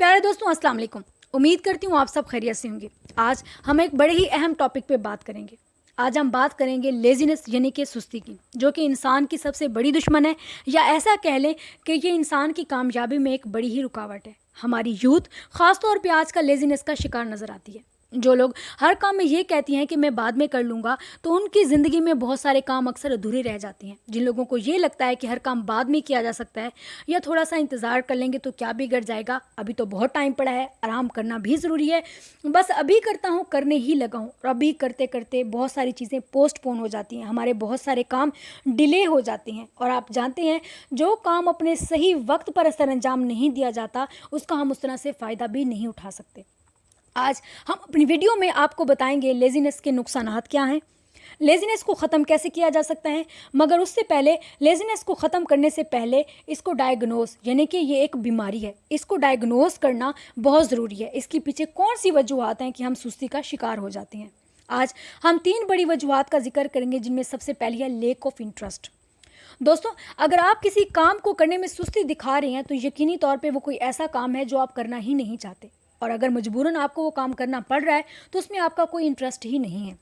प्यारे दोस्तों, अस्सलाम वालेकुम। उम्मीद करती हूँ आप सब खैरियत से होंगे। आज हम एक बड़े ही अहम टॉपिक पे बात करेंगे। आज हम बात करेंगे लेज़ीनेस यानी कि सुस्ती की, जो कि इंसान की सबसे बड़ी दुश्मन है, या ऐसा कह लें कि ये इंसान की कामयाबी में एक बड़ी ही रुकावट है। हमारी यूथ ख़ास तौर पे आज का लेज़ीनेस का शिकार नज़र आती है। जो लोग हर काम में ये कहती हैं कि मैं बाद में कर लूँगा, तो उनकी ज़िंदगी में बहुत सारे काम अक्सर अधूरे रह जाते हैं। जिन लोगों को ये लगता है कि हर काम बाद में किया जा सकता है या थोड़ा सा इंतज़ार कर लेंगे तो क्या बिगड़ जाएगा, अभी तो बहुत टाइम पड़ा है, आराम करना भी ज़रूरी है, बस अभी करता हूँ, करने ही लगा हूँ, और अभी करते करते बहुत सारी चीज़ें पोस्टपोन हो जाती हैं, हमारे बहुत सारे काम डिले हो जाते हैं। और आप जानते हैं, जो काम अपने सही वक्त पर असर अंजाम नहीं दिया जाता, उसका हम उस तरह से फ़ायदा भी नहीं उठा सकते। आज हम अपनी वीडियो में आपको बताएंगे लेज़ीनेस के नुकसानात क्या हैं, लेज़ीनेस को ख़त्म कैसे किया जा सकता है। मगर उससे पहले, लेज़ीनेस को ख़त्म करने से पहले इसको डायग्नोस, यानी कि ये एक बीमारी है, इसको डायग्नोस करना बहुत ज़रूरी है। इसके पीछे कौन सी वजूहत हैं कि हम सुस्ती का शिकार हो जाते हैं। आज हम 3 बड़ी वजूहत का जिक्र करेंगे, जिनमें सबसे पहली है लेक ऑफ इंटरेस्ट। दोस्तों, अगर आप किसी काम को करने में सुस्ती दिखा रहे हैं तो यकीनी तौर पे वो कोई ऐसा काम है जो आप करना ही नहीं चाहते, और अगर मजबूरन आपको वो काम करना पड़ रहा है तो उसमें आपका कोई इंटरेस्ट ही नहीं है।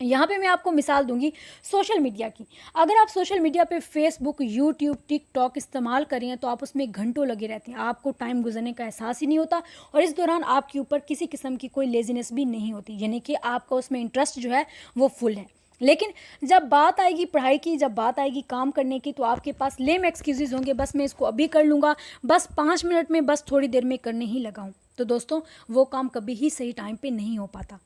यहाँ पे मैं आपको मिसाल दूंगी सोशल मीडिया की। अगर आप सोशल मीडिया पे फेसबुक, यूट्यूब, टिकटॉक इस्तेमाल कर रहे हैं तो आप उसमें घंटों लगे रहते हैं, आपको टाइम गुजरने का एहसास ही नहीं होता, और इस दौरान आपके ऊपर किसी किस्म की कोई लेजीनेस भी नहीं होती, यानी कि आपका उसमें इंटरेस्ट जो है वो फुल है। लेकिन जब बात आएगी पढ़ाई की, जब बात आएगी काम करने की, तो आपके पास लेम एक्सक्यूजेज होंगे, बस मैं इसको अभी कर लूँगा, बस 5 मिनट में, बस थोड़ी देर में करने ही लगा हूँ। तो दोस्तों, वो काम कभी ही सही टाइम पे नहीं हो पाता।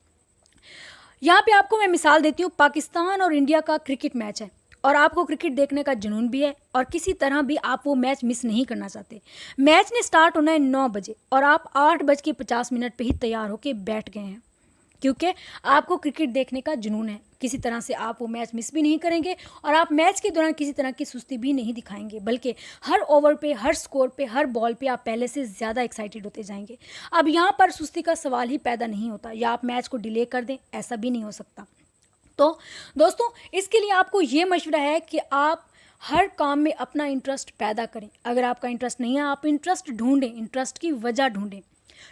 यहाँ पे आपको मैं मिसाल देती हूँ, पाकिस्तान और इंडिया का क्रिकेट मैच है, और आपको क्रिकेट देखने का जुनून भी है, और किसी तरह भी आप वो मैच मिस नहीं करना चाहते। मैच ने स्टार्ट होना है 9 बजे, और आप 8:50 पे ही तैयार होके बैठ गए हैं, क्योंकि आपको क्रिकेट देखने का जुनून है। किसी तरह से आप वो मैच मिस भी नहीं करेंगे, और आप मैच के दौरान किसी तरह की सुस्ती भी नहीं दिखाएंगे, बल्कि हर ओवर पे, हर स्कोर पे, हर बॉल पे आप पहले से ज़्यादा एक्साइटेड होते जाएंगे। अब यहाँ पर सुस्ती का सवाल ही पैदा नहीं होता, या आप मैच को डिले कर दें, ऐसा भी नहीं हो सकता। तो दोस्तों, इसके लिए आपको ये मशवरा है कि आप हर काम में अपना इंटरेस्ट पैदा करें। अगर आपका इंटरेस्ट नहीं है, आप इंटरेस्ट ढूंढें, इंटरेस्ट की वजह ढूंढें,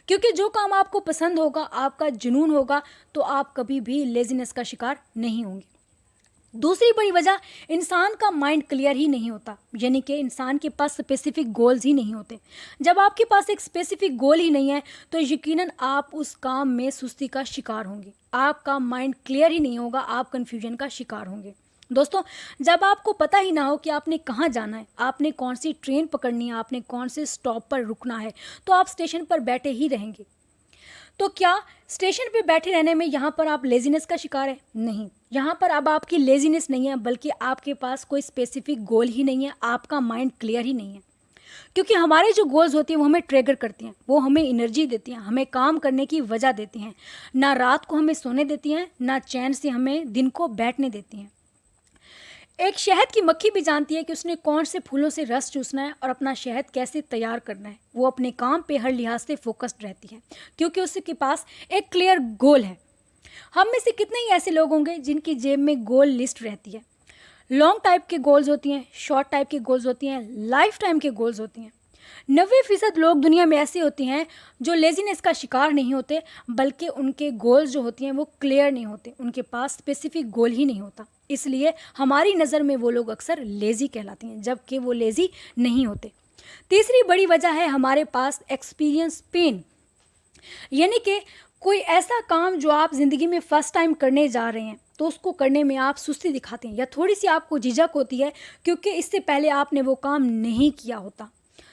क्योंकि जो काम आपको पसंद होगा, आपका जुनून होगा, तो आप कभी भी लेजीनेस का शिकार नहीं होंगे। दूसरी बड़ी वजह, इंसान का माइंड क्लियर ही नहीं होता, यानी कि इंसान के पास स्पेसिफिक गोल्स ही नहीं होते। जब आपके पास एक स्पेसिफिक गोल ही नहीं है तो यकीनन आप उस काम में सुस्ती का शिकार होंगे, आपका माइंड क्लियर ही नहीं होगा, आप कन्फ्यूजन का शिकार होंगे। दोस्तों, जब आपको पता ही ना हो कि आपने कहाँ जाना है, आपने कौन सी ट्रेन पकड़नी है, आपने कौन से स्टॉप पर रुकना है, तो आप स्टेशन पर बैठे ही रहेंगे। तो क्या स्टेशन पे बैठे रहने में यहाँ पर आप लेजीनेस का शिकार है? नहीं, यहाँ पर अब आपकी लेजीनेस नहीं है, बल्कि आपके पास कोई स्पेसिफिक गोल ही नहीं है, आपका माइंड क्लियर ही नहीं है। क्योंकि हमारे जो गोल्स होती हैं वो हमें ट्रिगर करती हैं, वो हमें एनर्जी देती हैं, हमें काम करने की वजह देती हैं, ना रात को हमें सोने देती हैं, ना चैन से हमें दिन को बैठने देती हैं। एक शहद की मक्खी भी जानती है कि उसने कौन से फूलों से रस चूसना है और अपना शहद कैसे तैयार करना है। वो अपने काम पे हर लिहाज से फोकस्ड रहती है, क्योंकि उसके पास एक क्लियर गोल है। हम में से कितने ही ऐसे लोग होंगे जिनकी जेब में गोल लिस्ट रहती है। लॉन्ग टाइप के गोल्स होती हैं, शॉर्ट टाइप के गोल्स होती हैं, लाइफ टाइम के गोल्स होती हैं। 90% लोग दुनिया में ऐसे होते हैं जो लेजीनेस का शिकार नहीं होते, बल्कि उनके गोल्स जो होती हैं वो क्लियर नहीं होते, उनके पास स्पेसिफिक गोल ही नहीं होता। इसलिए हमारी नज़र में वो लोग अक्सर लेज़ी कहलाते हैं, जबकि वो लेज़ी नहीं होते। तीसरी बड़ी वजह है हमारे पास एक्सपीरियंस पेन, यानी कि कोई ऐसा काम जो आप ज़िंदगी में फ़र्स्ट टाइम करने जा रहे हैं, तो उसको करने में आप सुस्ती दिखाते हैं, या थोड़ी सी आपको झिझक होती है, क्योंकि इससे पहले आपने वो काम नहीं किया होता,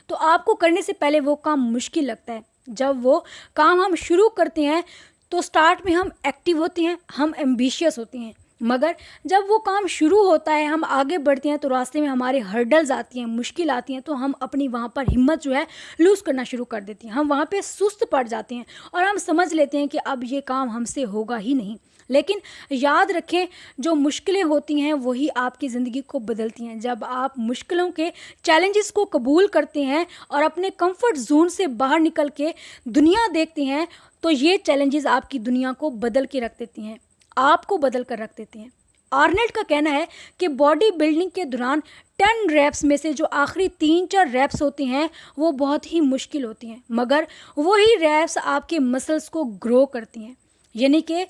तो आपको करने से पहले वो काम मुश्किल लगता है। जब वो काम हम शुरू करते हैं तो स्टार्ट में हम एक्टिव होते हैं, हम एम्बिशियस होते हैं, मगर जब वो काम शुरू होता है, हम आगे बढ़ते हैं, तो रास्ते में हमारे हर्डल्स आती हैं, मुश्किल आती हैं, तो हम अपनी वहाँ पर हिम्मत जो है लूज़ करना शुरू कर देते हैं, हम वहाँ पे सुस्त पड़ जाते हैं, और हम समझ लेते हैं कि अब ये काम हमसे होगा ही नहीं। लेकिन याद रखें, जो मुश्किलें होती हैं वही आपकी ज़िंदगी को बदलती हैं। जब आप मुश्किलों के चैलेंजेस को कबूल करते हैं और अपने कंफर्ट जोन से बाहर निकल के दुनिया देखते हैं, तो ये चैलेंजेस आपकी दुनिया को बदल के रख देती हैं, आपको बदल कर रख देते हैं। आर्नल्ड का कहना है कि बॉडी बिल्डिंग के दौरान 10 रैप्स में से जो आखिरी 3-4 रैप्स होती हैं वो बहुत ही मुश्किल होती हैं, मगर वही रैप्स आपके मसल्स को ग्रो करती हैं। यानी कि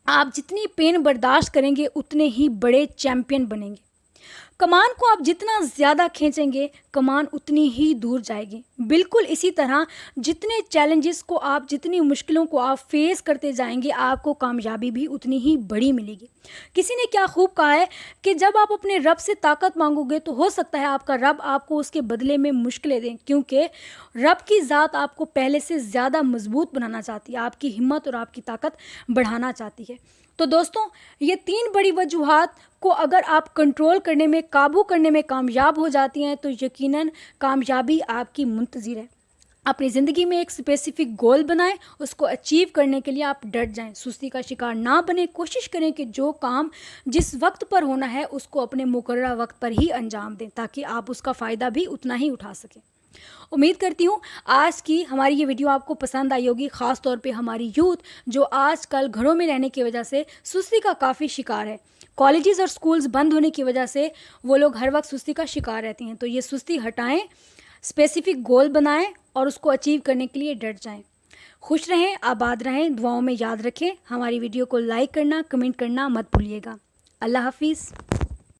आप जितनी पेन बर्दाश्त करेंगे उतने ही बड़े चैम्पियन बनेंगे। कमान को आप जितना ज़्यादा खींचेंगे कमान उतनी ही दूर जाएगी। बिल्कुल इसी तरह जितने चैलेंजेस को आप, जितनी मुश्किलों को आप फेस करते जाएंगे आपको कामयाबी भी उतनी ही बड़ी मिलेगी। किसी ने क्या खूब कहा है कि जब आप अपने रब से ताकत मांगोगे तो हो सकता है आपका रब आपको उसके बदले में मुश्किलें दें, क्योंकि रब की ज़ात आपको पहले से ज़्यादा मजबूत बनाना चाहती है, आपकी हिम्मत और आपकी ताकत बढ़ाना चाहती है। तो दोस्तों, ये 3 बड़ी वजूहात को अगर आप कंट्रोल करने में, काबू करने में कामयाब हो जाती हैं तो यकीनन कामयाबी आपकी मुंतज़िर है। अपनी ज़िंदगी में एक स्पेसिफिक गोल बनाएं, उसको अचीव करने के लिए आप डट जाएं, सुस्ती का शिकार ना बने। कोशिश करें कि जो काम जिस वक्त पर होना है उसको अपने मुकर्रर वक्त पर ही अंजाम दें, ताकि आप उसका फ़ायदा भी उतना ही उठा सकें। उम्मीद करती हूँ आज की हमारी ये वीडियो आपको पसंद आई होगी, ख़ास तौर पे हमारी यूथ जो आजकल घरों में रहने की वजह से सुस्ती का काफ़ी शिकार है। कॉलेजेस और स्कूल्स बंद होने की वजह से वो लोग हर वक्त सुस्ती का शिकार रहती हैं। तो ये सुस्ती हटाएं, स्पेसिफिक गोल बनाएं और उसको अचीव करने के लिए डट जाएं। खुश रहें, आबाद रहें, दुआओं में याद रखें। हमारी वीडियो को लाइक करना, कमेंट करना मत भूलिएगा। अल्लाह हाफिज़।